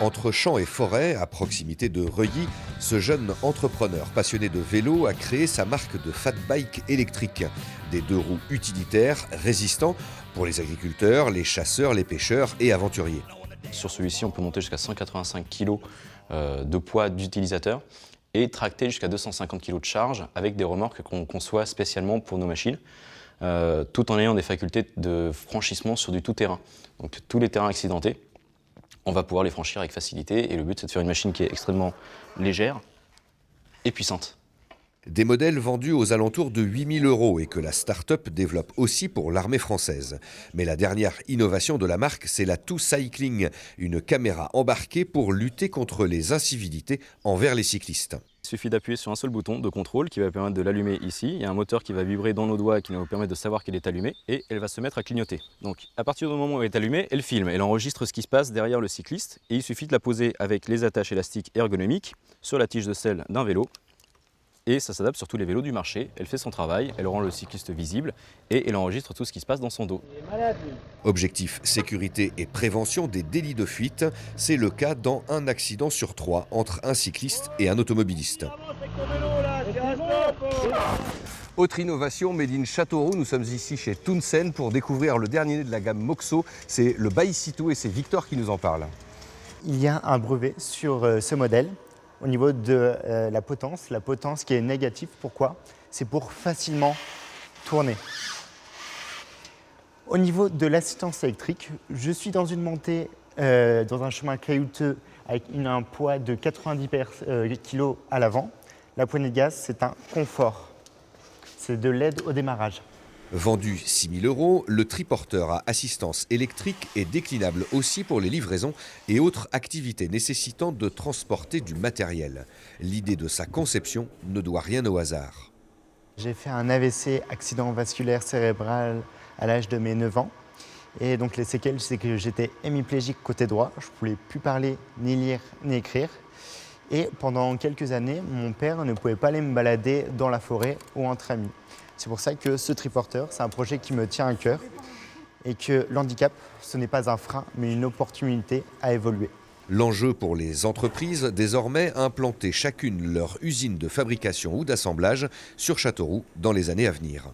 Entre champs et forêts, à proximité de Reuilly, ce jeune entrepreneur passionné de vélo a créé sa marque de fat bike électrique. Des deux roues utilitaires, résistants pour les agriculteurs, les chasseurs, les pêcheurs et aventuriers. Sur celui-ci, on peut monter jusqu'à 185 kg de poids d'utilisateur et tracter jusqu'à 250 kg de charge avec des remorques qu'on conçoit spécialement pour nos machines, tout en ayant des facultés de franchissement sur du tout-terrain. Donc tous les terrains accidentés, on va pouvoir les franchir avec facilité et le but c'est de faire une machine qui est extrêmement légère et puissante. Des modèles vendus aux alentours de 8 000 € et que la start-up développe aussi pour l'armée française. Mais la dernière innovation de la marque, c'est la TwoCycling, une caméra embarquée pour lutter contre les incivilités envers les cyclistes. Il suffit d'appuyer sur un seul bouton de contrôle qui va permettre de l'allumer ici. Il y a un moteur qui va vibrer dans nos doigts et qui va nous permettre de savoir qu'elle est allumée et elle va se mettre à clignoter. Donc à partir du moment où elle est allumée, elle filme, elle enregistre ce qui se passe derrière le cycliste et il suffit de la poser avec les attaches élastiques ergonomiques sur la tige de selle d'un vélo. Et ça s'adapte sur tous les vélos du marché, elle fait son travail, elle rend le cycliste visible et elle enregistre tout ce qui se passe dans son dos. Objectif sécurité et prévention des délits de fuite, c'est le cas dans un accident sur 3 entre un cycliste et un automobiliste. Autre innovation, made in Châteauroux, nous sommes ici chez Tounsen pour découvrir le dernier de la gamme Moxo, c'est le Bicyto et c'est Victor qui nous en parle. Il y a un brevet sur ce modèle au niveau de la potence qui est négative. Pourquoi? C'est pour facilement tourner. Au niveau de l'assistance électrique, je suis dans une montée dans un chemin caillouteux avec un poids de 90 kg à l'avant. La poignée de gaz, c'est un confort. C'est de l'aide au démarrage. Vendu 6 000 €, le triporteur à assistance électrique est déclinable aussi pour les livraisons et autres activités nécessitant de transporter du matériel. L'idée de sa conception ne doit rien au hasard. J'ai fait un AVC, accident vasculaire cérébral, à l'âge de mes 9 ans. Et donc les séquelles, c'est que j'étais hémiplégique côté droit. Je ne pouvais plus parler, ni lire, ni écrire. Et pendant quelques années, mon père ne pouvait pas aller me balader dans la forêt ou entre amis. C'est pour ça que ce triporteur, c'est un projet qui me tient à cœur et que l'handicap, ce n'est pas un frein, mais une opportunité à évoluer. L'enjeu pour les entreprises, désormais, implanter chacune leur usine de fabrication ou d'assemblage sur Châteauroux dans les années à venir.